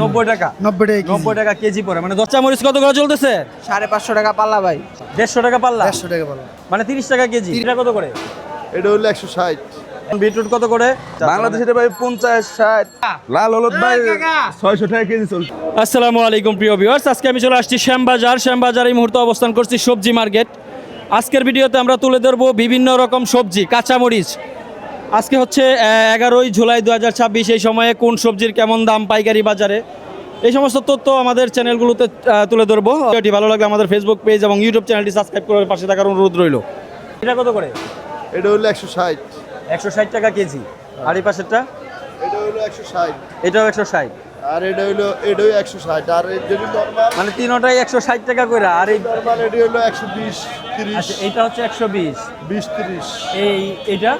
90 টাকা 90 টাকা কেজি পড়ে, মানে 10 মরিচ কত করে চলতেছে? 550 টাকা পাল্লা ভাই। 150 টাকা পাল্লা, 150 টাকা পাল্লা, মানে 30 টাকা কেজি। এটা কত করে? এটা হলো 160। বিটরুট কত করে? বাংলাদেশে এটা ভাই 50 60, লাল হলুদ ভাই 600 টাকা কেজি চলছে। আসসালামু আলাইকুম প্রিয় ভিউয়ার্স, আজকে আমি চলে আসছি শ্যামবাজার এই মুহূর্তে অবস্থান করছি সবজি মার্কেট। আজকের ভিডিওতে আমরা তুলে ধরবো বিভিন্ন রকম সবজি, কাঁচামরিচ। আজকে হচ্ছে 11ই জুলাই 2026। এই সময়ে কোন সবজির কেমন দাম পাইকারি বাজারে, এই সমস্ত তথ্য আমাদের চ্যানেলগুলোতে তুলে ধরবো। ভিডিওটি ভালো লাগলে আমাদের ফেসবুক পেজ এবং ইউটিউব চ্যানেলটি সাবস্ক্রাইব করে পাশে থাকার অনুরোধ রইল। এটা কত করে? এটা হলো 160। 160 টাকা কেজি। আর এই পাশেরটা? এটা হলো 160। এটাও 160। আর এটাও 160। আর এই যদি নরমাল মানে তিনটাই 160 টাকা করে। আর এই নরমাল এটা হলো 120 30। আচ্ছা, এইটা হচ্ছে 120 20 30। এইটা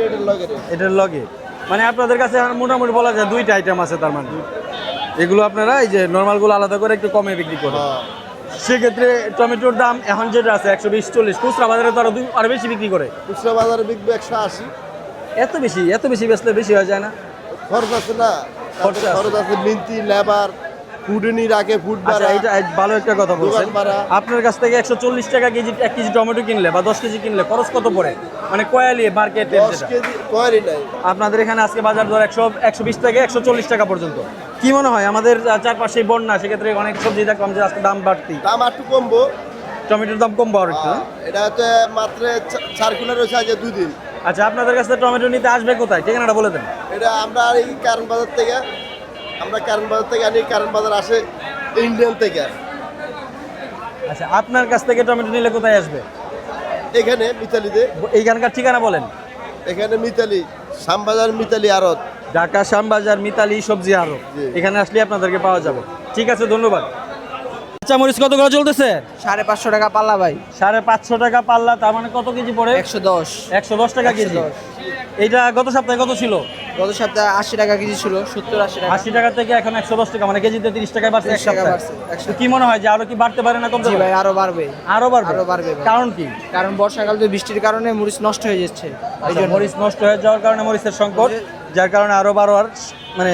এটার লগে রে। এটার লগে, মানে আপনাদের কাছে মোটামুটি বলা যায় দুইটা আইটেম আছে। তার মানে এগুলো আপনারা এই যে নর্মালগুলো আলাদা করে একটু কমে বিক্রি করেন। হ্যাঁ। সেক্ষেত্রে টমেটোর দাম এখন যেটা আছে 120 40, খুচরা বাজারে তো আরো বেশি বিক্রি করে। খুচরা বাজারে বিকবে 180। এত বেশি বেচলে বেশি হয়ে যায় না? খরচ আছে না, খরচ আছে। খরচ আছে, মিন্তি লেবার ফুডনি রাখে, ফুড আচ্ছা, ভাড়া। এটা ভালো একটা কথা বলছেন। দোকান ভাড়া। আপনার কাছ থেকে 140 টাকা কেজি 1 কেজি টমেটো কিনলে বা 10 কেজি কিনলে খরচ কত পড়ে, মানে কয়ালি মার্কেটে? 10 কেজি কয়রি নাই। আপনাদের এখানে আজকে বাজার দর 120 থেকে 140 টাকা পর্যন্ত। কি মনে হয় আমাদের চারপাশে বন্যা, সেক্ষেত্রে অনেক সবজি দেখলাম যে আজকে দাম বাড়তি, দাম একটু কমবো। টমেটোর দাম কমবো আর একটু? এটা হচ্ছে মাত্র সার্কুলার হয়েছে আজ 2 দিন। আচ্ছা, আপনাদের কাছে টমেটো নিতে আসবে কোথায়, ঠিকানাটা বলে দেন। এটা আমরা এই কারণ বাজার থেকে আনি। কারণ বাজার আসে ইন্ডিয়ান থেকে। আচ্ছা, আপনার কাছ থেকে টমেটো নিলে কোথায় আসবে? এখানে মিতালিতে। এইখানকার ঠিকানা বলেন। এখানে মিতালি শ্যামবাজার, মিতালি আড়ত, ঢাকা শ্যামবাজার মিতালি সবজি আড়ত। জি। এখানে আসলে আপনাদেরকে পাওয়া যাবে। ঠিক আছে, ধন্যবাদ। কাঁচামরিচ কত করে চলতেছে? 550 টাকা পাল্লা ভাই। 550 টাকা পাল্লা, তার মানে কত কেজি পড়ে? 110। 110 টাকা কেজি। 110। এইটা গত সপ্তাহে কত ছিল? গত সপ্তাহে 80 টাকা কেজি ছিল, 70 80 টাকা। 80 টাকা থেকে এখন 110 টাকা, মানে কেজিতে 30 টাকায় বাড়ছে এক 30 টাকা সপ্তাহে। বাড়ছে এক তো সপ্তাহে। কি মনে হয় যে আরো কি বাড়তে পারে না কমতে জি পারে? ভাই, আরো বাড়বে। আরো বাড়বে? আরো বাড়বে ভাই। কারণ কি? কারণ বর্ষাকাল তো বৃষ্টির কারণে মরিচ নষ্ট হয়ে যাচ্ছে, এই আচ্ছা, জন্য মরিচ নষ্ট হয়ে যাওয়ার কারণে মরিচের সংকট, যার কারণে আরো বাড়ার মানে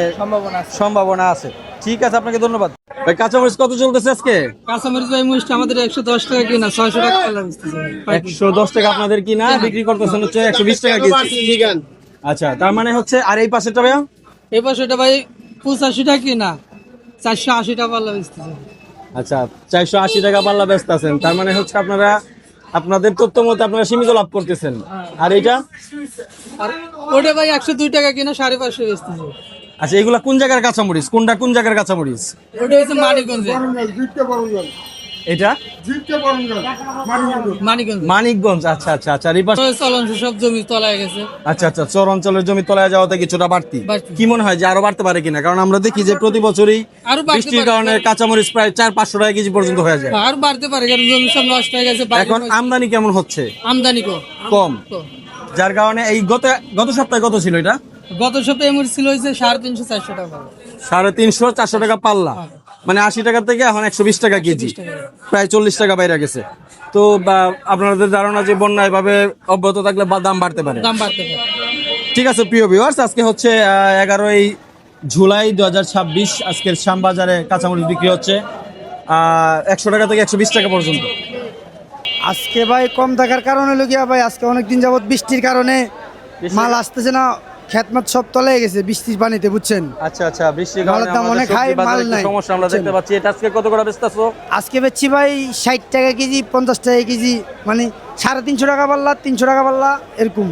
সম্ভাবনা আছে। ঠিক আছে, আপনাকে ধন্যবাদ। ভাই, কাঁচামরিচ কত চলতেছে আজকে? কাঁচামরিচ ভাই মরিচটা আমাদের 110 টাকা কিনা, 600 টাকা পাল্লা বেচতেছে ভাই। 110 টাকা আপনাদের কিনা, বিক্রি করতেছেন হচ্ছে 120 টাকা কেজি। আচ্ছা, তার মানে হচ্ছে, আর এই পাশেরটা ভাইয়া? এই পাশেটা ভাই 85 টাকা কিনা, 480 টাকা পাল্লা বেচতেছে। আচ্ছা, 480 টাকা পাল্লা ব্যস্ত আছেন, তার মানে হচ্ছে আপনারা আপনাদের তথ্য মতে আপনারা সীমিত লাভ করতেছেন। আর এইটা? আর ওটা ভাই 102 টাকা কিনা, 550 বেচতেছে। আচ্ছা, এগুলা কোন জায়গার কাঁচামরিচ? কোনটা কোন জায়গার কাঁচামরিচ? ওটা হচ্ছে মানিকগঞ্জে। এটা মানিকগঞ্জ মানিকগঞ্জ। আচ্ছা আচ্ছা আচ্ছা, আর এই পাশে? চলন সব জমি তলায় গেছে। আচ্ছা আচ্ছা, চর অঞ্চলের জমি তলায় যাওয়াতে কিছুটা বাড়তি। কি মনে হয় যে আরো বাড়তে পারে কিনা? কারণ আমরা দেখি যে প্রতি বছরই আরো বাড়তে বৃষ্টির পারে। কারণে কাঁচামরিচ প্রায় 400-500 টাকা কেজি পর্যন্ত হয়ে যায়। আর বাড়তে পারে, কারণ জমি সব নষ্ট হয়ে গেছে। এখন আমদানি কেমন হচ্ছে? আমদানি কম, যার কারণে এই গত সপ্তাহে কত ছিল এটা? গত সপ্তাহে মরিচ ছিল হয়েছে 350 400 টাকা। 350-400 টাকা পাল্লা, মানে 80 টাকা থেকে এখন 120 টাকা কেজি, প্রায় 40 টাকা বাইরে গেছে। তো আপনাদের ধারণা যে বন্যা এভাবে অব্যাহত থাকলে দাম বাড়তে পারে? দাম বাড়তে পারে। ঠিক আছে প্রিয় ভিউয়ার্স, আজকে হচ্ছে 11ই জুলাই 2026। আজকের শ্যামবাজারে কাঁচামরিচ বিক্রি হচ্ছে 100 টাকা থেকে 120 টাকা পর্যন্ত। আজকে ভাই কম থাকার কারণে লগিয়া ভাই আজকে অনেকদিন যাবত বৃষ্টির কারণে মাল আসতেছে না, খেতমাত সব তলায় গেছে বৃষ্টির পানিতে, বুঝছেন? আচ্ছা আচ্ছা, বৃষ্টির কারণে মালের দাম আমাদের অনেক সবজি হাই, বাজারে মাল একটু নাই, সমস্যা আমরা বুঝছেন? দেখতে পাচ্ছি। এটা আজকে কত করে বেচতেছো? আজকে বেচছি ভাই 60 টাকা কেজি, 50 টাকা কেজি, মানে 350 টাকা পাল্লা, 300 টাকা পাল্লা, এরকম।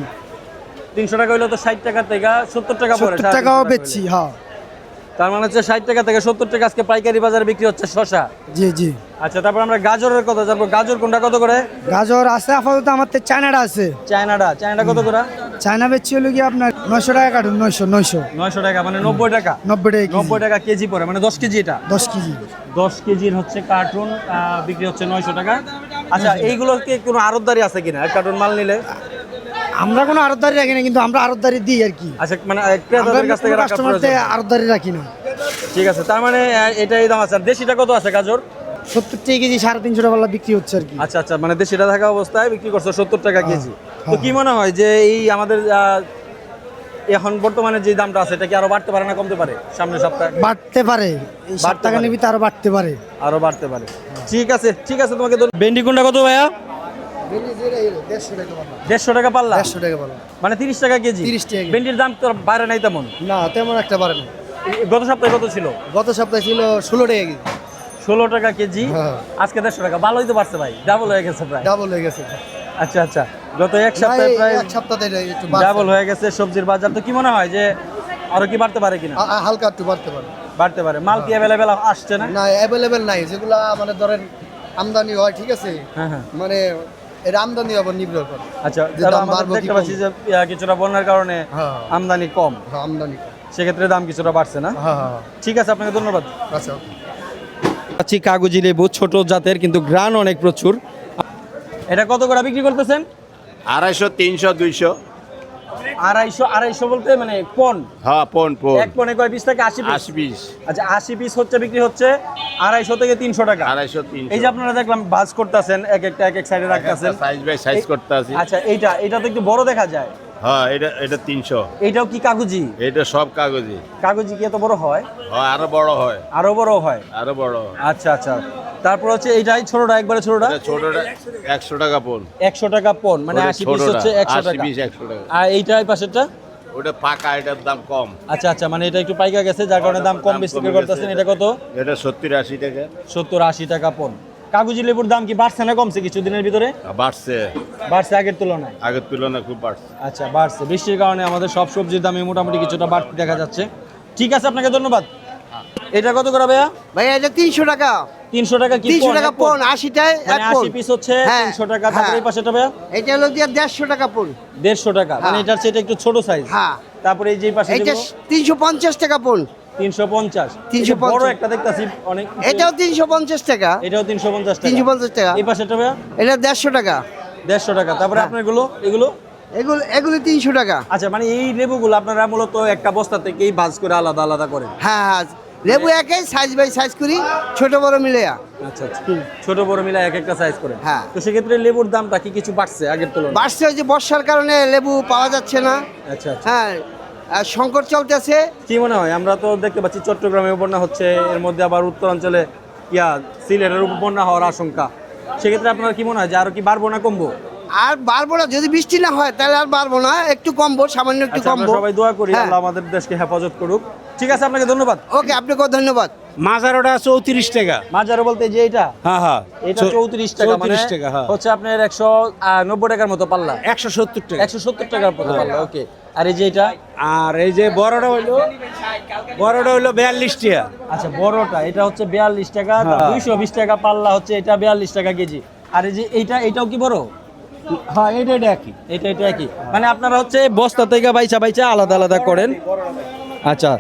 300 টাকা হইলে তো 60 টাকা থেকে 70 টাকা পড়ে। 70 টাকাও বেচছি, হ্যাঁ। তার মানে হচ্ছে 60 টাকা থেকে 70 টাকা আজকে পাইকারি বাজারে বিক্রি হচ্ছে শসা। জি জি। আচ্ছা, তারপর আমরা গাজরের কথা জানবো। গাজর কোনটা কত করে? গাজর আছে আপাতত আমার তো, চায়নাটা আছে। চায়নাটা কত করে? চায়না বেচছি হলো গিয়ে আপনার 900 টাকা কাটুন, 900 টাকা, মানে 90 টাকা। 90 টাকা কেজি। 90 টাকা কেজি পড়ে, মানে 10 কেজি। এটা 10 কেজি। 10 কেজির হচ্ছে কার্টুন বিক্রি হচ্ছে 900 টাকা। আচ্ছা, এইগুলোকে কোনো আড়তদারি আছে কিনা এক কার্টুন মাল নিলে? আমরা কোনো আড়তদারি রাখি না, কিন্তু আমরা আড়তদারি দিই আর কি। আচ্ছা, মানে ক্রেতাদের কাছ থেকে রাখা কাস্টমারতে প্রয়োজন। আড়তদারি রাখি না। ঠিক আছে, তার মানে এটাই দাম আছে। আর দেশিটা কত আছে গাজর? 70 টাকা কেজি, 350 টাকা পাল্লা বিক্রি হচ্ছে আর কি। আচ্ছা আচ্ছা, মানে দেশিটা থাকা অবস্থায় বিক্রি করছে 70 টাকা কেজি। তো হ্যাঁ। কি মনে হয় যে এই আমাদের এখন বর্তমানে যে দামটা আছে এটা কি আরো বাড়তে পারে না কমতে পারে সামনের সপ্তাহে? বাড়তে পারে এই বাড়তে টাকা পারে। নিবি তো আরো বাড়তে পারে। আরো বাড়তে পারে। ঠিক আছে তোমাকে ভেন্ডি কোনটা কত ভাইয়া? 150 টাকা পাল্লা, 150 টাকা বলো। মানে 30 টাকা কেজি। 30 টাকা কেজি। ভেন্ডির দাম তো বাইরে নাই তেমন। না তেমন একটা বাড়ে না। গত সপ্তাহে কত ছিল? গত সপ্তাহে ছিল 16 টাকা কেজি। 16 টাকা কেজি, হ্যাঁ। আজকে 150 টাকা। ভালোই তো বাড়ছে ভাই, ডাবল হয়ে গেছে প্রায়। ডাবল হয়ে গেছে। আচ্ছা গত এক সপ্তাহে ভাই, প্রায় এক সপ্তাহে একটু ডাবল হয়ে গেছে সবজির বাজার। তো কি মনে হয় যে আরো কি বাড়তে পারে কিনা? হালকা একটু বাড়তে পারে। বাড়তে পারে। মাল কি অ্যাভেলেবেল আসছে না? না অ্যাভেলেবেল নাই, যেগুলা মানে ধরেন আমদানি হয়, ঠিক আছে, হ্যাঁ। মানে এর আমদানি আবার নির্ভর করে। আচ্ছা, যে তাহলে দাম আমরা বাড়বে কি দেখতে পাচ্ছি যে কিছুটা বন্যার কারণে হ্যাঁ। আমদানি কম, হ্যাঁ, আমদানি কম। সেক্ষেত্রে দাম কিছুটা বাড়ছে না? হ্যাঁ। ঠিক আছে, আপনাকে ধন্যবাদ। আচ্ছা। আচ্ছা, কাগজি লেবু ছোট জাতের, কিন্তু গ্রান অনেক প্রচুর। এটা কত করে বিক্রি করতেছেন? 250, 300, 200। 250 বলতে মানে পন? হ্যাঁ, পন এক পনে কয় পিস থাকে? 80 পিস। 80 পিস। আচ্ছা, 80 পিস হচ্ছে বিক্রি হচ্ছে 250 থেকে 300 টাকা। 250, 300। এই যে আপনারা দেখলাম ভাঁজ করতেছেন, এক এক সাইডে রাখতেছেন। সাইজ বাই সাইজ করতে আছি। আচ্ছা, এটা তো একটু বড় দেখা যায়। হ্যাঁ, এটা 300। এইটাও কি কাগজি? এটা সব কাগজি। কাগজি কি এত বড় হয়? হয়, আরো বড় হয়। আরো বড় হয়? আরো বড় হয়। আচ্ছা। তারপর হচ্ছে এইটাই ছোটটা, একবারে ছোটটা এটা ছোটটা 100 টাকা পন। 100 টাকা পন, মানে ওটা 80 পিস ছোটটা, হচ্ছে 100 80 টাকা। পিস 100 টাকা। আর এইটাই পাশেরটা? ওটা পাকা, এটার দাম কম। আচ্ছা, মানে এটা একটু পাইকা গেছে, যার কারণে দাম কম বেশি করে করতেছেন। এটা কত? এটা 70-80 টাকা। 70-80 টাকা পন। কাগজি লেবুর দাম কি বাড়ছে না কমছে কিছুদিনের ভিতরে? বাড়ছে, বাড়ছে আগের তুলনায়। আগের তুলনায় খুব বাড়ছে। আচ্ছা, বাড়ছে। বৃষ্টির কারণে আমাদের সব সবজির দামে মোটামুটি কিছুটা বাড়তি দেখা যাচ্ছে। ঠিক আছে, আপনাকে ধন্যবাদ। এটা কত করে ভাইয়া? ভাই এটা 300 টাকা। 300 টাকা কি? 300 টাকা এক পন, 80টায় মানে এক পন। 80 পিস হচ্ছে হ্যাঁ, 300 টাকা। তারপরে এই পাশেটা ভাইয়া? এটা হলো দিয়ে 150 টাকা পন। 150 টাকা, মানে হ্যাঁ। এটার চেয়ে একটু ছোট সাইজ। হ্যাঁ। তারপরে এই যে পাশে এটা যেগুলো 350 টাকা পন। 350। 350 বড় একটা দেখতাছি অনেক। এটাও 350 টাকা। এটাও 350 টাকা। 350 টাকা। এই পাশেটা ভাইয়া? এটা 150 টাকা। 150 টাকা। তারপরে আপনার এগুলো? এগুলো 300 টাকা। আচ্ছা, মানে এই লেবুগুলো আপনারা মূলত একটা বস্তা থেকেই ভাঁজ করে আলাদা আলাদা করেন? হ্যাঁ, লেবু একই সাইজ বাই সাইজ করি, ছোট বড় মিলে। আচ্ছা, ছোট বড় মিলে এক একটা সাইজ করে। হ্যাঁ। তো সেক্ষেত্রে লেবুর দামটা কি কিছু বাড়ছে আগের তুলনায়? বাড়ছে, ওই যে বর্ষার কারণে লেবু পাওয়া যাচ্ছে না। আচ্ছা। হ্যাঁ, আর সংকট চলতেছে। কি মনে হয়? আমরা তো দেখতে পাচ্ছি চট্টগ্রামে বন্যা হচ্ছে, এর মধ্যে আবার উত্তরাঞ্চলে সিলেটের বন্যা হওয়ার আশঙ্কা। সেক্ষেত্রে আপনার কি মনে হয় যে আরো কি বাড়বো না কমবো? আর বাড়বো না, যদি বৃষ্টি না হয় তাহলে আর বাড়বো না, একটু কমবো, সামান্য একটু আচ্ছা, আমরা কমবো। সবাই দোয়া করি হ্যাঁ। আল্লাহ আমাদের দেশকে হেফাজত করুক। ঠিক আছে, আপনাকে ধন্যবাদ। ওকে, আপনাকেও ধন্যবাদ। মাজারোটা 34 টাকা। মাজারো বলতে যে এটা? হ্যাঁ। এটা 34 টাকা, মানে 34 টাকা, হ্যাঁ। হচ্ছে আপনার 190 টাকার মতো পাল্লা। 170 টাকা। 170 টাকার মতো পাল্লা। ওকে। আর এই যে এটা? আর এই যে বড়টা হইলো 42 টাকা। আচ্ছা, বড়টা এটা হচ্ছে 42 টাকা। হ্যাঁ। 220 টাকা পাল্লা হচ্ছে এটা, 42 টাকা কেজি। আর এই যে এটাও কি বড়? হ্যাঁ, এটা একই। এটা একই, মানে আপনারা হচ্ছে বস্তা থেকে বাইচা আলাদা আলাদা করেন। আচ্ছা,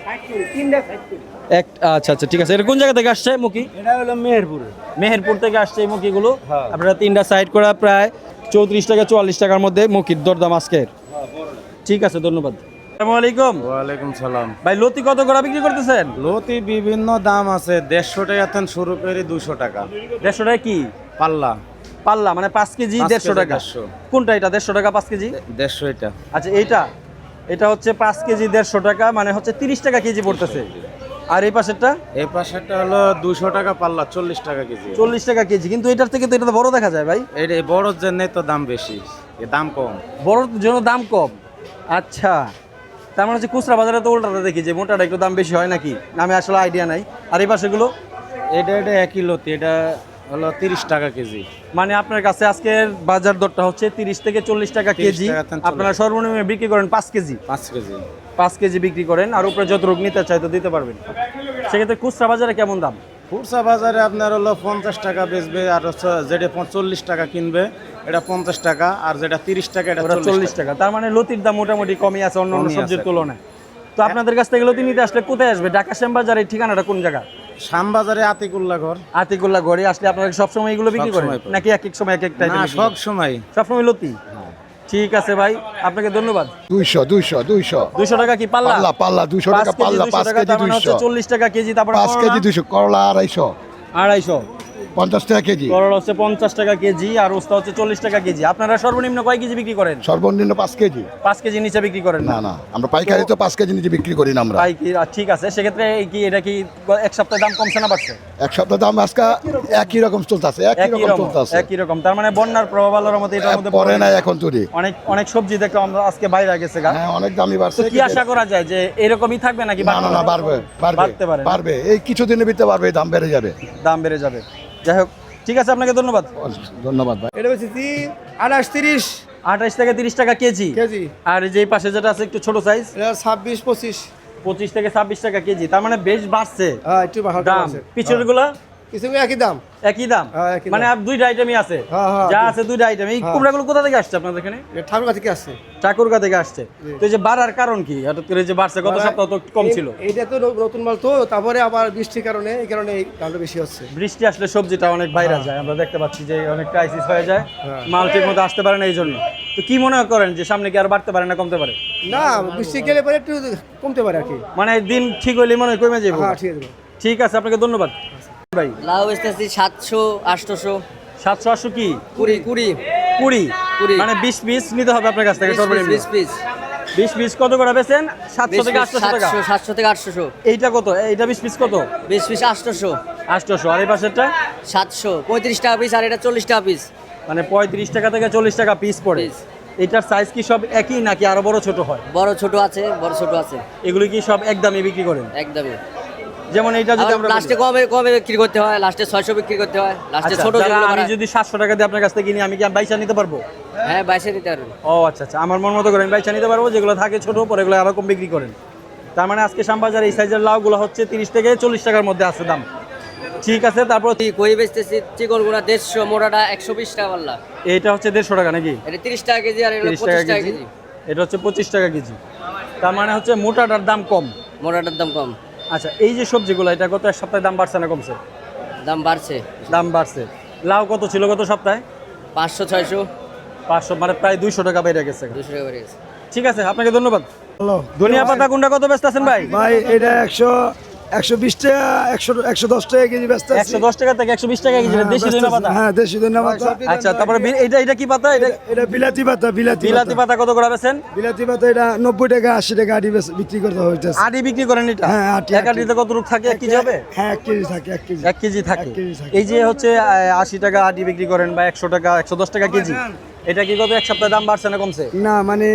আচ্ছা, ঠিক আছে। এটা কোন জায়গা থেকে আসছে মুখি? এটা হলো মেহেরপুর থেকে আসছে এই মুখিগুলো। হ্যাঁ। আপনারা 3টা সাইড করা প্রায় 34 টাকা 44 টাকার মধ্যে মুখির দরদাম আজকের। ঠিক আছে, ধন্যবাদ। আসসালামু আলাইকুম। ওয়ালাইকুম সালাম। ভাই, লতি কত করে বিক্রি করতেছেন? লতি বিভিন্ন দাম আছে, 150 টাকা থেকে শুরু করে 200 টাকা 150 টাকা কি পাল্লা। পাল্লা, মানে 5 কেজি 150 টাকা। 150। কোনটা এটা? 150 টাকা 5 কেজি? 150 এটা। আচ্ছা, এটা হচ্ছে 5 কেজি 150 টাকা, মানে হচ্ছে 30 টাকা কেজি পড়তেছে। আর এই পাশেরটা? এই পাশেরটা হলো 200 টাকা পাল্লা, 40 টাকা কেজি। 40 টাকা কেজি, কিন্তু এটার থেকে তো এটা তো বড় দেখা যায় ভাই। এটা বড় জন্য তো দাম বেশি, এ দাম কম। বড়র জন্য দাম কম। আচ্ছা, তার মানে হচ্ছে খুচরা বাজারে তো উল্টাটা দেখি যে মোটাটা একটু দাম বেশি হয় নাকি? আমি আসলে আইডিয়া নাই। আর এই পাশেগুলো? এটা একই লতি, এটা হলো 30 টাকা কেজি। মানে আপনার কাছে আজকের বাজার দরটা হচ্ছে 30 থেকে 40 টাকা 30 কেজি। টাকা থেকে 40। আপনারা সর্বনিম্ন বিক্রি করেন 5 কেজি। 5 কেজি। 5 কেজি বিক্রি করেন, আর উপরে যত রোগ নিতে চাই তো দিতে পারবেন। সেক্ষেত্রে খুচরা বাজারে কেমন দাম? খুচরা বাজারে আপনার হলো 50 টাকা বেচবে, আর যেটা 40 টাকা কিনবে এটা 50 টাকা, আর যেটা 30 টাকা এটা ওটা 40 40 টাকা। তার মানে লতির দাম মোটামুটি কমই আছে অন্য কমই সবজির আছে। তুলনায়। তো আপনাদের কাছ থেকে লতি নিতে আসলে কোথায় আসবে? ঢাকা শ্যামবাজারের ঠিকানাটা কোন জায়গা? শ্যামবাজারে আতিকুল্লাহ ঘর। আতিকুল্লাহ ঘরে আসলে আপনারা সবসময় এগুলো বিক্রি করেন সবসময় পাই। নাকি এক এক সময় এক এক টাইপের? না, সব সময়। সবসময় লতি। ঠিক আছে ভাই, আপনাকে ধন্যবাদ। 200 টাকা কি পাল্লা? পাল্লা 200 টাকা 5 কেজি পাল্লা 200 5 টাকা, কেজি তার মানে হচ্ছে 200 40 টাকা কেজি। তারপরে 5 কেজি 200 করলা 250 250। 50 টাকা কেজি করলা হচ্ছে 50 টাকা কেজি আর উস্তা হচ্ছে 40 টাকা কেজি। আপনারা সর্বনিম্ন কয় কেজি বিক্রি করেন? সর্বনিম্ন 5 কেজি। 5 কেজি নিচে বিক্রি করেন না না, আমরা পাইকারি তো 5 কেজি নিচে বিক্রি করি না আমরা। পাইকারি, ঠিক আছে। সেক্ষেত্রে এটা কি এক সপ্তাহে দাম কমছে না বাড়ছে? এক সপ্তাহ দাম আজকে একই রকম চলতেছে, একই রকম চলতেছে। একই রকম, তার মানে বন্যার প্রভাব আল্লাহর রহমতে এটার মধ্যে পরে নাই এখন তুই। অনেক অনেক সবজি দেখো আমরা আজকে বাইরে গেছে গা। হ্যাঁ, অনেক দামই বাড়ছে। তো কি আশা করা যায় যে এরকমই থাকবে নাকি না না না, বাড়বে বাড়তে পারে? বাড়বে, এই কিছুদিনের ভিতরে বাড়বে, দাম বেড়ে যাবে। দাম বেড়ে যাবে। যাই হোক, ঠিক আছে, আপনাকে ধন্যবাদ। ধন্যবাদ ভাই। এটা বেশি 28 30 28 থেকে 30 টাকা কেজি। কেজি। আর এই যে এই পাশে যেটা আছে একটু ছোট সাইজ, এটা 26 25। 25 থেকে 26 টাকা কেজি। তার মানে বেশ বাড়ছে হ্যাঁ, একটু বাড়াতে দাম। আছে। পিছনের গুলা কিছু একই দাম। একই দাম, হ্যাঁ, একই মানে দাম। আর দুইটা আইটেমই আছে। হ্যাঁ, হ্যাঁ, যা দুই- আছে দুইটা আইটেম। এই হ্যাঁ। কুমড়াগুলো কোথা থেকে আসছে আপনাদের এখানে? এটা ঠাকুরগা থেকে আসছে। ঠাকুরগা থেকে আসছে। তো এই যে বাড়ার কারণ কি? হঠাৎ করে যে বাড়ছে, গত সপ্তাহ তো কম ছিল। এইটা তো নতুন মাল তো, তারপরে আবার বৃষ্টির কারণে এই কারণে এই দামটা বেশি হচ্ছে। বৃষ্টি আসলে সবজিটা অনেক বাইরে যায়, আমরা দেখতে পাচ্ছি যে অনেক ক্রাইসিস হয়ে যায়, মাল ঠিক মতো আসতে পারে না এই জন্য। তো কি মনে করেন যে সামনে কি আর বাড়তে পারে না কমতে পারে? না, বৃষ্টি গেলে পরে একটু কমতে পারে আর কি। মানে দিন ঠিক হইলে মনে হয় কমে যাবে। হ্যাঁ, ঠিক আছে। ঠিক আছে, আপনাকে ধন্যবাদ ভাই। লাউ বেচতেছি 700 800 700 800 কি 20 20 20 20 মানে 20 পিস নিতে হবে আপনার কাছ থেকে সর্বনিম্ন। 20 পিস 20 পিস কত করে বেচেন? 700 থেকে 800 টাকা। 700 থেকে 800 এইটা কত? এইটা 20 পিস কত? 20 পিস 800 800। আর এই পাশেরটা 700 35 টাকা পিস আর এটা 40 টাকা পিস। মানে 35 টাকা থেকে 40 টাকা পিস পড়ে। পিস। এটার সাইজ কি সব একই নাকি আরো বড় ছোট হয়? বড় ছোট আছে, বড় ছোট আছে। এগুলো কি সব একদমই বিক্রি করেন? একদমই। যেমন এইটা যদি আমরা লাস্টে কবে কবে বিক্রি করতে হয়? লাস্টে 600 বিক্রি করতে হয়। লাস্টে আচ্ছা, ছোট যারা যেগুলো আমি বাড়ায়- যদি 700 টাকা দিয়ে আপনার কাছ থেকে কিনি, আমি কি বাইচা নিতে পারবো? হ্যাঁ, 22 দিতে পারবেন। ও আচ্ছা আচ্ছা, আমার মন মতো করে আমি বাইচা নিতে পারবো। যেগুলো থাকে ছোট, পরে এগুলো আরো কম বিক্রি করেন। তার মানে আজকে শ্যামবাজার এই সাইজের লাউগুলো হচ্ছে 30 থেকে 40 টাকার মধ্যে আছে দাম। ঠিক আছে, তারপর কই বেচতেছি চিকনগুনা 150, মোটাটা 120 টাকা পাল্লা। এইটা হচ্ছে 150 টাকা নাকি? এটা 30 টাকা কেজি আর এগুলো 30 25 টাকা টাকা কেজি। কেজি। এটা হচ্ছে 25 টাকা কেজি। তার মানে হচ্ছে মোটাটার দাম কম। মোটাটার দাম কম। আচ্ছা, এই যে সবজিগুলো, এটা গত এক সপ্তাহে দাম বাড়ছে না কমছে? দাম বাড়ছে। দাম বাড়ছে। লাউ কত ছিল গত সপ্তাহে? 500 600 500, মানে প্রায় 200 টাকা বেড়ে গেছে। 200 টাকা বেড়ে গেছে। ঠিক আছে, আপনাকে ধন্যবাদ। ধনিয়া পাতা কোনটা কত ব্যস্ত আছেন ভাই? ভাই এটা 120 টাকা 110 টাকা কেজি ব্যস্ত আছে। 110 টাকা থেকে 120 টাকা কেজি দেশি ধনিয়া পাতা। হ্যাঁ, দেশি ধনিয়া পাতা। আচ্ছা, তারপরে এটা কি পাতা? এটা এটা বিলাতি পাতা। বিলাতি পাতা কত করে বেচেন? বিলাতি পাতা এটা 90 টাকা 80 টাকা আড়ি বিক্রি করতে হইতেছে। আড়ি বিক্রি করেন এটা? হ্যাঁ, আটি, এক আড়িতে কত রূপ থাকে? 1 কেজি হবে? হ্যাঁ, 1 কেজি থাকে, 1 কেজি। 1 কেজি থাকে। 1 কেজি থাকে। এই যে হচ্ছে 80 টাকা আড়ি বিক্রি করেন বা 100 টাকা 110 টাকা কেজি, এটা কি গত এক সপ্তাহে দাম বাড়ছে না কমছে? না, মানে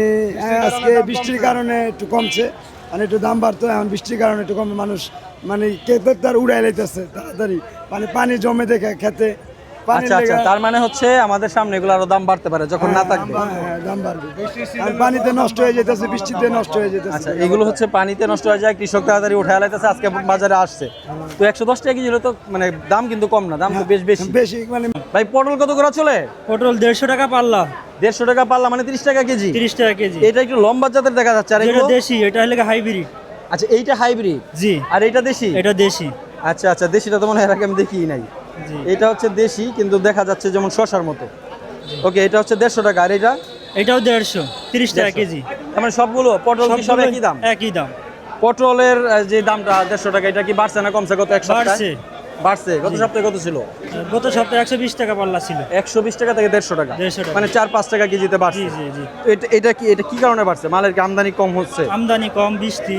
আজকে বৃষ্টির কারণে একটু কমছে, মানে একটু দাম বাড়তো। এখন বৃষ্টির কারণে একটু কমে, মানুষ মানে খেতে তার উড়াই লাইতেছে তাড়াতাড়ি, মানে পানি জমে দেখে খেতে পানি আচ্ছা আচ্ছা, তার মানে হচ্ছে আমাদের সামনে এগুলো আরো দাম বাড়তে পারে যখন না থাকবে। হ্যাঁ, দাম বাড়বে। আর পানিতে নষ্ট হয়ে যেতেছে, বৃষ্টিতে নষ্ট হয়ে যেতেছে। আচ্ছা, এগুলো হচ্ছে পানিতে নষ্ট হয়ে যায়, কৃষক তাড়াতাড়ি উঠায় লাইতেছে, আজকে বাজারে আসছে। তো 110 টাকা কেজি হলে তো মানে দাম কিন্তু কম না, দাম তো বেশ বেশি। বেশি মানে ভাই, পটল কত করে চলে? পটল 150 টাকা পাল্লা। 150 টাকা পাল্লা, মানে 30 টাকা কেজি। 30 টাকা কেজি। এটা একটু লম্বা জাতের দেখা যাচ্ছে। আর এটা এগুলো দেশি, এটা হলো হাইব্রিড। আচ্ছা, এইটা হাইব্রিড। জি। আর এটা দেশি? এটা দেশি। আচ্ছা আচ্ছা, দেশিটা তো মনে হয় এর আগে আমি দেখিই নাই। জি। এটা হচ্ছে দেশি, কিন্তু দেখা যাচ্ছে যেমন শশার মতো। ওকে, এটা হচ্ছে 150 টাকা। আর এটা? এটাও 150, 30 টাকা কেজি। তার মানে সবগুলো পটল কি সব একই দাম? একই দাম। পটলের যে দামটা 150 টাকা, এটা কি বাড়ছে না কমছে গত এক সপ্তাহে? বাড়ছে। বাড়ছে। গত সপ্তাহে কত ছিল? গত সপ্তাহে 120 টাকা পাল্লা ছিল। 120 টাকা থেকে 150 টাকা, 150 টাকা। মানে 4-5 টাকা কেজিতে বাড়ছে। জি জি জি। তো এটা কি কারণে বাড়ছে? মালের কি আমদানি কম হচ্ছে? আমদানি কম, বৃষ্টি।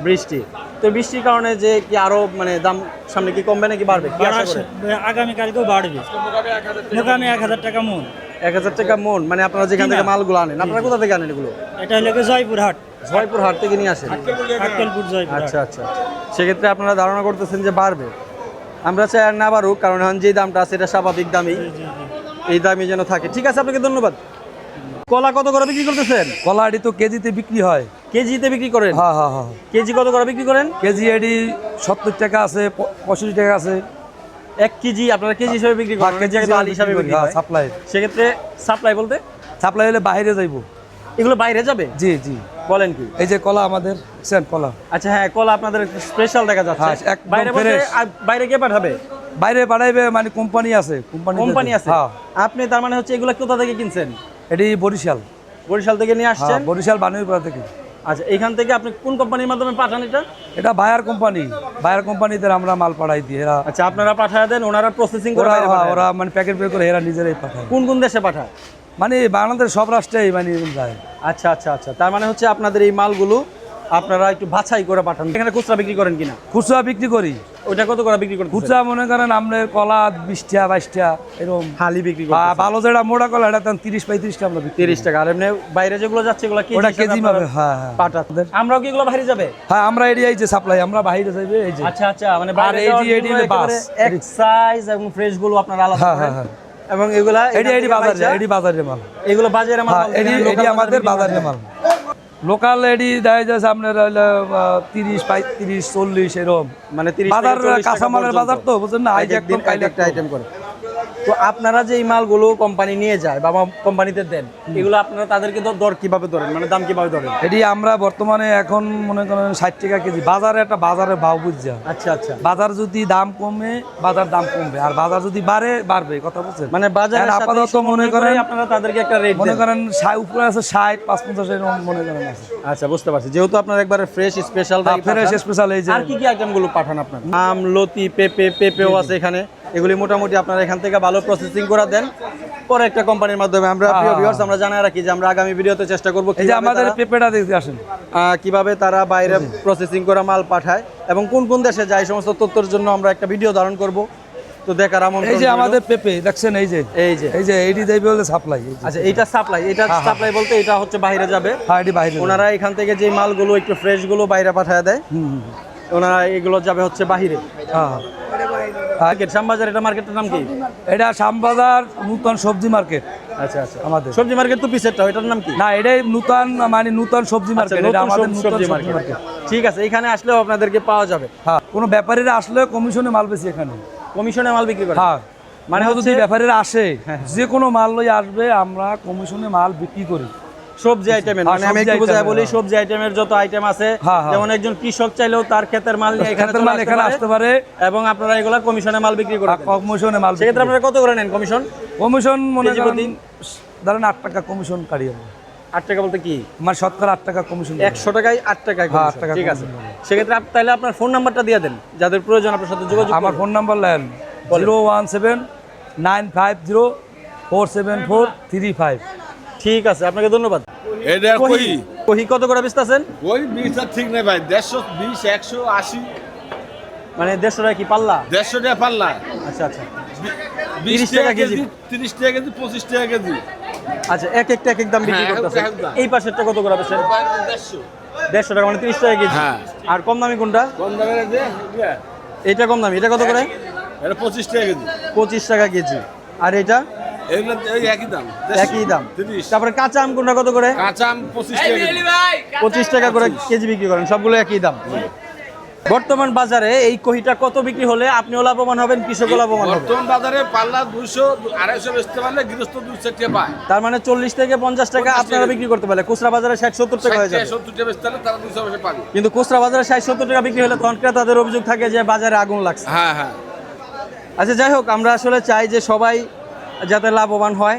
বৃষ্টি। তো বৃষ্টির কারণে যে কি আরো মানে দাম সামনে কি কমবে নাকি বাড়বে? কি আশা করেন? আগামী কালকেও বাড়বে। মোকামে 1000 টাকা মন। 1000 টাকা মন, মানে আপনারা যেখান থেকে মালগুলো আনেন, আপনারা কোথা থেকে আনেন এগুলো? এটা হলো জয়পুর হাট, জয়পুর হাট থেকে নিয়ে আসেন? আক্কেলপুর জয়পুর। আচ্ছা আচ্ছা, সেক্ষেত্রে আপনারা ধারণা করতেছেন যে বাড়বে। আমরা চাই আর না বাড়ুক, কারণ এখন যে দামটা আছে এটা স্বাভাবিক দামই, এই দামই যেন থাকে। ঠিক আছে, আপনাকে ধন্যবাদ। কলা কত করে বিক্রি করতেছেন? কলা এটি তো কেজিতে বিক্রি হয়। কেজিতে বিক্রি করেন? হ্যাঁ হ্যাঁ হ্যাঁ। কেজি কত করে বিক্রি করেন? কেজি এটি 70 টাকা আছে, 65 টাকা আছে। 1 কেজি আপনারা কেজি হিসাবে বিক্রি করেন? কেজি আলি হিসাবে বিক্রি হয়। সাপ্লাই। সেক্ষেত্রে সাপ্লাই বলতে? সাপ্লাই হলে বাইরে যাইবো। এগুলো বাইরে যাবে? জি জি। বলেন কি? এই যে কলা আমাদের কলা। আচ্ছা হ্যাঁ, কলা আপনাদের স্পেশাল দেখা যাচ্ছে। হ্যাঁ, একদম বাইরে বলতে fresh। বাইরে কে পাঠাবে? বাইরে বাড়াইবে, মানে কোম্পানি আছে। কোম্পানি আছে? হ্যাঁ। আপনি তার মানে হচ্ছে এগুলো কোথা থেকে কিনছেন? এটি বরিশাল। বরিশাল থেকে নিয়ে আসছেন? হ্যাঁ, বরিশাল বানুইপাড়া থেকে। আচ্ছা, এখান থেকে আপনি কোন কোম্পানির মাধ্যমে পাঠান এটা? এটা বায়ার কোম্পানিতে আমরা মাল পাঠাই দিই, এরা আচ্ছা, আপনারা পাঠায় দেন, ওনারা প্রসেসিং করে বাইরে পাঠায়? ওরা মানে প্যাকেট বের করে এরা নিজেরাই পাঠায়। কোন কোন দেশে পাঠায়? মানে বাংলাদেশ সব রাষ্ট্রেই মানে যায়। আচ্ছা আচ্ছা আচ্ছা, তার মানে হচ্ছে আপনাদের এই মালগুলো আপনারা একটু বাছাই করে পাঠান। এখানে খুচরা বিক্রি করেন কিনা? খুচরা বিক্রি করি। ওইটা কত করে বিক্রি করেন? খুচরা মনে করেন আপনার কলা 20 টাকা 22 টাকা এরকম হালি বিক্রি বা করেন? ভালো যেটা মোটা কলা এটা 30-35 টাকা আমরা বিক্রি 30 টাকা। আর এমনি বাইরে যেগুলো যাচ্ছে এগুলো ওটা কেজি ভাবে। হ্যাঁ হ্যাঁ পাঠাতে। আমরাও কি এগুলো বাইরে যাবে? হ্যাঁ, আমরা এই যে সাপ্লাই আমরা বাইরে যাইবে এই যে। আচ্ছা আচ্ছা, মানে আর এই যে বাস এক্সাইজ এবং ফ্রেশ গুলো আপনারা আলাদা হ্যাঁ করেন? হ্যাঁ। এবং এগুলা এডি বাজারে মাল। এগুলো বাজারে মাল? হ্যাঁ, এডি আমাদের বাজারে মাল। লোকাল এডি দেয় যাচ্ছে আপনার 30 35 40 এরকম, মানে 30 বাজার থেকে 40 টাকা কাঁচামালের পর্যন্ত। বাজার তো বুঝছেন না, আজ একদম কাইলে একটা আইটেম করে। তো আপনারা যে এই মালগুলো কোম্পানি নিয়ে যায় বা কোম্পানিতে দেন, এগুলো আপনারা তাদেরকে দর কিভাবে ধরেন, মানে দাম কিভাবে ধরেন? এটি আমরা বর্তমানে এখন মনে করেন 60 টাকা কেজি বাজারে, একটা বাজারের ভাव বুঝছে। আচ্ছা আচ্ছা, বাজার যদি দাম কমে বাজার দাম কমবে, আর বাজার যদি বাড়বে, কথা বুঝছেন? মানে বাজারে আপাতত মনে করেন আপনারা তাদেরকে একটা রেট মনে করেন 60 উপরে আছে, 60 55 এরকম মনে করেন আছে। আচ্ছা, বুঝতে পারছি। যেহেতু আপনার একবারে ফ্রেশ স্পেশাল ফ্রেশ স্পেশাল এই যে। আর কি কি আইটেমগুলো পাঠান আপনার? আম, লতি, পেঁপেও আছে এখানে। এগুলি মোটামুটি আপনারা এখান থেকে ভালো প্রসেসিং করে দেন পরে একটা কোম্পানির মাধ্যমে। আমরা প্রিয় ভিউয়ার্স আমরা জানাই রাখি যে আমরা আগামী ভিডিওতে চেষ্টা করব এই যে আমাদের পেঁপেটা দেখতে আসেন, কিভাবে তারা বাইরে প্রসেসিং করা মাল পাঠায় এবং কোন কোন দেশে যায়, এই সমস্ত তথ্যের জন্য আমরা একটা ভিডিও ধারণ করব। তো দেখার আমন্ত্রণ। এই যে আমাদের পেঁপে দেখছেন, এই যে এইটি যাইবে বলে সাপ্লাই। আচ্ছা, এইটা সাপ্লাই, এটা সাপ্লাই বলতে এটা হচ্ছে বাইরে যাবে। হ্যাঁ, এটি বাইরে। ওনারা এখান থেকে যে মালগুলো একটু ফ্রেশ গুলো বাইরে পাঠায় দেয়, ওনারা এগুলো যাবে হচ্ছে বাহিরে। হ্যাঁ, মার্কেট শ্যামবাজার, এটা মার্কেটের নাম কি? এটা শ্যামবাজার নতুন সবজি মার্কেট। আচ্ছা আচ্ছা, আমাদের সবজি মার্কেট তো পিছেরটা, এটার নাম কি? না, এটাই নতুন, মানে নতুন সবজি মার্কেট। এটা আমাদের নতুন সবজি মার্কেট। ঠিক আছে, এখানে আসলেও আপনাদেরকে পাওয়া যাবে। হ্যাঁ, কোনো ব্যাপারীরা আসলে কমিশনে মাল বেশি এখানে। কমিশনে মাল বিক্রি করে? হ্যাঁ, মানে যদি ব্যাপারীরা আসে যে কোনো মাল লই আসবে, আমরা কমিশনে মাল বিক্রি করি। সবজি আইটেমের, মানে আমি একটু বুঝাই বলি, সবজি আইটেমের যত আইটেম আছে, যেমন একজন কৃষক চাইলেও তার ক্ষেতের মাল নিয়ে এখানে আসতে পারে এবং আপনারা এগুলা কমিশনে মাল বিক্রি করেন। কমিশনে মাল, সেক্ষেত্রে আপনারা কত করে নেন কমিশন? কমিশন মনে করেন ধরেন 8 টাকা কমিশন কারি। 8 টাকা বলতে কি? মানে শতকরা 8 টাকা কমিশন। 100 টাকায় 8 টাকায় হ্যাঁ, 8 টাকা। ঠিক আছে, সেক্ষেত্রে আপনি তাহলে আপনার ফোন নাম্বারটা দিয়ে দেন, যাদের প্রয়োজন আপনার সাথে যোগাযোগ। আমার ফোন নাম্বার নেন 017-950-47435। ঠিক আছে, আপনাকে ধন্যবাদ। এটা কহি কত করে বেচতেছেন? ওই 20 ঠিক নেই ভাই, 120 180 মানে 150 টাকা কি পাল্লা? 150 টাকা পাল্লা। আচ্ছা আচ্ছা, 20 টাকা কেজি, 30 টাকা কেজি, 25 টাকা কেজি। আচ্ছা, এক একটা এক এক দাম বিক্রি করতেছেন। এক দাম। এই পাশেরটা কত করে বেচেন? 150 150 টাকা, মানে 30 টাকা কেজি। হ্যাঁ। আর কম দামি কোনটা? কম দামের আছে এটা কম দামি, এটা কত করে? এটা 25 টাকা কেজি। 25 টাকা কেজি। আর এটা? এগুলো এই একই দাম, একই দাম। 30। তারপরে কাঁচা আম কোনটা কত করে? কাঁচা আম 25 টাকা কেজি। 25 টাকা করে কেজি বিক্রি করেন, সবগুলো একই দাম। বর্তমান বাজারে এই কহিটা কত বিক্রি হলে আপনিও লাভবান হবেন, কৃষকও লাভবান হবে? বর্তমান বাজারে পাল্লা 200 250 বেচতে পারলে গৃহস্থ 200 টাকা পায়। তার মানে 40 থেকে 50 টাকা আপনারা বিক্রি করতে পারলে খুচরা বাজারে 60-70 টাকা হয়ে যাবে। 70 টাকা বেচতে পারলে তারা 200 পয়সা পাবে। কিন্তু খুচরা বাজারে 60-70 টাকা বিক্রি হলে তখন ক্রেতাদের অভিযোগ থাকে যে বাজারে আগুন লাগছে। হ্যাঁ হ্যাঁ। আচ্ছা, যাই হোক, আমরা আসলে চাই যে সবাই যাতে লাভবান হয়,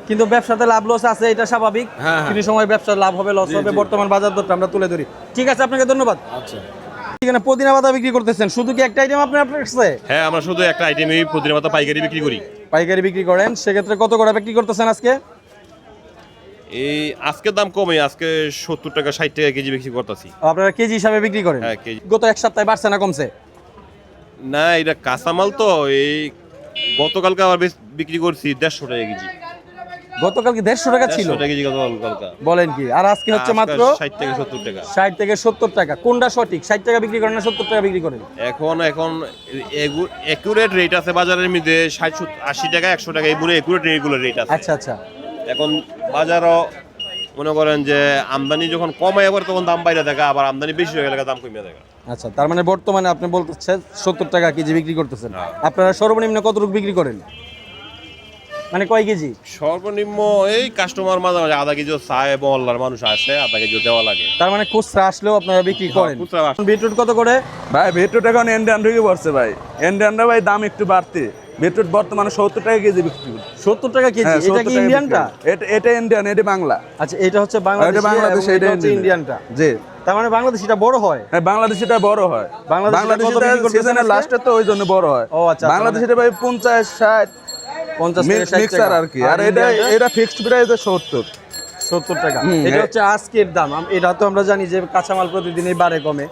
কিন্তু ব্যবসাতে লাভ লস আছে, এটা স্বাভাবিক। কিন্তু সময় ব্যবসার লাভ হবে, লস হবে, বর্তমান বাজার দরটা আমরা তুলে ধরি। ঠিক আছে, আপনাকে ধন্যবাদ। আচ্ছা, এখানে পুদিনা পাতা বিক্রি করতেছেন, শুধু কি একটা আইটেম আপনার কাছে? হ্যাঁ, আমরা শুধু একটা আইটেমই পুদিনা পাতা পাইকারি বিক্রি করি। পাইকারি বিক্রি করেন, সেক্ষেত্রে কত করে বিক্রি করতেছেন আজকে? এই আজকের দাম কমে, আজকে 70 টাকা 60 টাকা কেজি বিক্রি করতেছি। আপনারা কেজি হিসাবে বিক্রি করেন? হ্যাঁ, কেজি। গত এক সপ্তাহে বাড়ছে না কমছে? না, এটা কাঁচামাল তো, এই গতকালকে আবার বিক্রি করছি 150 টাকা কেজি। গতকালকে 150 টাকা ছিল? 150 টাকা কেজি গতকালকে। বলেন কি? আর আজকে হচ্ছে মাত্র 60 থেকে 70 টাকা। 60 থেকে 70 টাকা। কোনটা সঠিক, 60 টাকা বিক্রি করেন না 70 টাকা বিক্রি করেন? এখন একুরেট রেট আছে বাজারের মধ্যে 60 80 টাকা 100 টাকা এই পুরো একুরেট রেট আছে। আচ্ছা আচ্ছা, এখন বাজারও মনে করেন যে আমদানি যখন কমে আবার তখন দাম বাইরে থাকে, আবার আমদানি বেশি হয়ে গেলে দাম কমে থাকে। আচ্ছা, তার মানে বর্তমানে আপনি বলতেছেন 70 টাকা কেজি বিক্রি করতেছেন। আপনারা সর্বনিম্ন কতটুকু বিক্রি করেন, মানে কয় কেজি? সর্বনিম্ন এই কাস্টমার মাঝে মাঝে আধা কেজিও চায় এবং অল্লার মানুষ আসে, আধা কেজিও দেওয়া লাগে। তার মানে খুচরা আসলেও আপনারা বিক্রি করেন? বিটরুট কত করে ভাই? বিটরুট এখন ইন্ডিয়ান ঢুকে পড়ছে ভাই, ইন্ডিয়ানরা ভাই দাম একটু বাড়তে। বিটরুট বর্তমানে 70 টাকা কেজি বিক্রি করি। 70 টাকা কেজি। হ্যাঁ, এটা 70 কি টাকা ইন্ডিয়ানটা? বিক্রি করি। এটা ইন্ডিয়ান, এটা বাংলা। আচ্ছা, এটা হচ্ছে এটা বাংলাদেশি, বাংলাদেশ, এবং এটা এটা হচ্ছে ইন্ডিয়ানটা। জি। তার মানে বাংলাদেশিটা বড় হয়। হ্যাঁ, বাংলাদেশিটা বড় হয়। বাংলাদেশিটা কত বিক্রি করতেছেন সিজনের আজকে? লাস্টে তো ওই জন্য বড় হয়। ও আচ্ছা, বাংলাদেশিটা ভাই 50 60 50 থেকে 60 মিক্সার টাকা আর কি। আর এটা ফিক্সড প্রাইসে 70 টাকা। হুম, এটা হচ্ছে আজকের দাম। এটা তো আমরা জানি যে কাঁচামাল প্রতিদিনই বাড়ে কমে।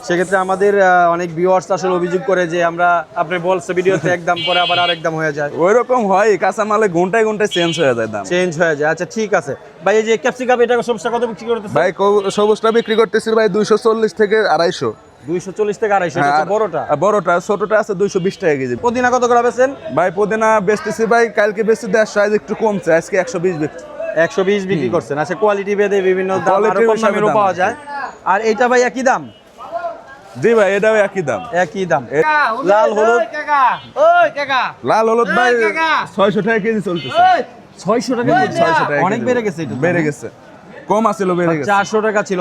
সেক্ষেত্রে আমাদের অনেক ভিউয়ার্স আসলে অভিযোগ করে যে আমরা, আপনি বলছে ভিডিওতে এক দাম পরে আবার আরেক দাম হয়ে যায়। ওইরকম হয়, কাঁচামালে ঘন্টায় ঘন্টায় চেঞ্জ হয়ে যায় দাম। চেঞ্জ হয়ে যায়। আচ্ছা ঠিক আছে ভাই, এই যে ক্যাপসিকাম এটা সবটা কত বিক্রি করতেছেন? ভাই সবুজটা বিক্রি করতেছি ভাই 240 থেকে 250। 240 থেকে 250। এটা হচ্ছে বড়টা। বড়টা, ছোটটা আছে 220 টাকা কেজি। পুদিনা কত করে বেচেন? ভাই পুদিনা বেচতেছি ভাই, কালকে বেচছি 150, আজ একটু কমছে, আজকে 120 বেচছি। 120 বিক্রি করছেন। আচ্ছা, কোয়ালিটি ভেদে বিভিন্ন দাম, Quality আরো কম হিসাবে দামেরও দাম। পাওয়া যায়। আর এইটা ভাই একই দাম? জি ভাই, এটাও একই দাম। একই দাম। লাল হলুদ, লাল হলুদ ভাই 600 টাকা কেজি চলতেছে। 600 টাকা কেজি? 600 টাকা অনেক কেজি। বেড়ে গেছে এটা তো। বেড়ে গেছে, কম আছিল বেড়ে গেছে। 400 টাকা ছিল।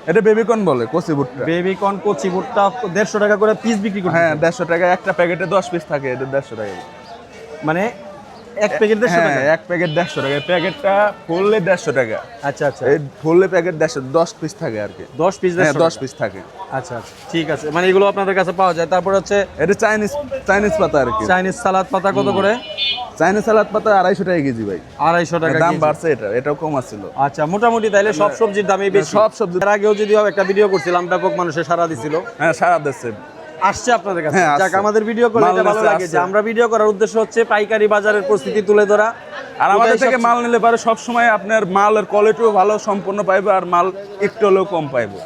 এটা বেবিকর্ন বলে, কচি ভুট্টা। বেবি কর্ন কচি ভুট্টা 150 টাকা করে পিস বিক্রি করতে। হ্যাঁ, 150 টাকা একটা প্যাকেটে 10 পিস থাকে, এটা 150 টাকা। মানে এক প্যাকেট 150 টাকা? এক প্যাকেট 150 টাকা, প্যাকেটটা ফুললে 150 টাকা। আচ্ছা আচ্ছা, এই ফুললে প্যাকেট 10 পিস থাকে আর কি। 10 পিস? হ্যাঁ, 10 পিস থাকে। আচ্ছা আচ্ছা, ঠিক আছে। মানে এগুলো আপনাদের কাছে পাওয়া যায়। তারপর হচ্ছে এটা চাইনিজ পাতা আর কি। চাইনিজ সালাদ পাতা কত করে? চাইনিজ সালাদ পাতা 250 টাকা কেজি ভাই। 250 টাকা দাম কেজি। বাড়ছে, এটাও কম আছিল। আচ্ছা, মোটামুটি তাইলে সব সবজির দামই বেশি। সব সবজি। এর আগেও যদিও একটা ভিডিও করছিলাম, ব্যাপক মানুষের সাড়া দিছিল। হ্যাঁ, সারা দেশে আসছে আপনাদের কাছে। হ্যাঁ, আসছে। যাক, আমাদের ভিডিও করলে মাল এটা ভালো নিচ্ছে, লাগে যে আসছে। আমরা ভিডিও করার উদ্দেশ্য হচ্ছে পাইকারি বাজারের পরিস্থিতি তুলে ধরা। আর আমাদের ওটাই থেকে সবচেয়ে- মাল নিলে পারে সব সময় আপনার মালের কোয়ালিটিও ভালো সম্পূর্ণ পাইবে, আর মাল একটু হলেও কম পাইবো।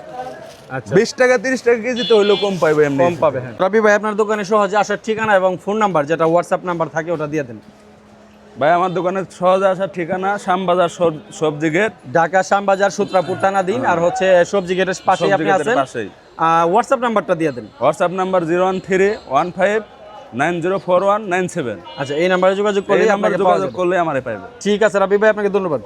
আচ্ছা, 20 টাকা 30 টাকা কেজিতে হইলেও কম পাইবে, এমনি কম পাবে। হ্যাঁ, রবি ভাই, আপনার দোকানে সহজে আসার ঠিকানা এবং ফোন নাম্বার, যেটা হোয়াটসঅ্যাপ নাম্বার থাকে, ওটা দিয়ে দেন। ভাই আমার দোকানে সহজে আসার ঠিকানা শ্যামবাজার সবজি গেট, ঢাকা শ্যামবাজার সূত্রাপুর থানাধীন। আর হচ্ছে সবজি গেটের পাশেই সবজি আপনি গেটের আছেন। পাশেই। হোয়াটসঅ্যাপ নাম্বারটা দিয়ে দেন। WhatsApp number 01315904197। আচ্ছা, এই নাম্বারে যোগাযোগ করলে এই নাম্বারে আপনাকে পাওয়া যোগাযোগ যাবে। করলে আমারে পাইবে। ঠিক আছে রাবি ভাই, আপনাকে ধন্যবাদ।